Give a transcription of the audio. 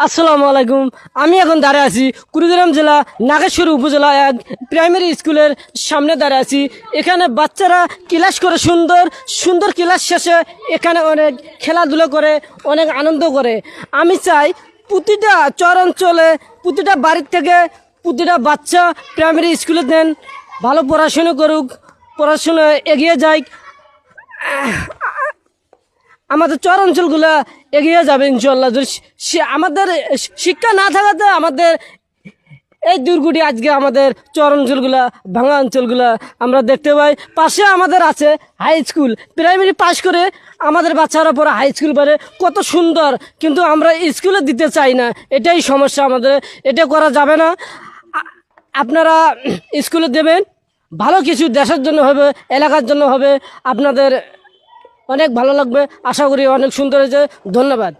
আসসালামু আলাইকুম। আমি এখন দাঁড়িয়ে আছি কুড়িগ্রাম জেলা নাগেশ্বরী উপজেলা এক প্রাইমারি স্কুলের সামনে দাঁড়িয়ে আছি। এখানে বাচ্চারা ক্লাস করে সুন্দর সুন্দর ক্লাস শেষে এখানে অনেক খেলাধুলো করে, অনেক আনন্দ করে। আমি চাই প্রতিটা চর অঞ্চলে, প্রতিটা বাড়ির থেকে প্রতিটা বাচ্চা প্রাইমারি স্কুলে দেন, ভালো পড়াশুনো করুক, পড়াশুনো এগিয়ে যায়। আমাদের চর অঞ্চলগুলো এগিয়ে যাবে ইনশাল্লাহ। যদি আমাদের শিক্ষা না থাকাতে আমাদের এই দুর্গটি আজকে আমাদের চর অঞ্চলগুলা, ভাঙা অঞ্চলগুলা আমরা দেখতে পাই। পাশে আমাদের আছে হাই স্কুল, প্রাইমারি পাশ করে আমাদের বাচ্চারা পরে হাই স্কুল পড়ে, কত সুন্দর, কিন্তু আমরা স্কুলে দিতে চাই না। এটাই সমস্যা আমাদের, এটা করা যাবে না। আপনারা স্কুলে দেবেন, ভালো কিছু দেশের জন্য হবে, এলাকার জন্য হবে, আপনাদের অনেক ভালো লাগবে। আশা করি অনেক সুন্দর হয়েছে। ধন্যবাদ।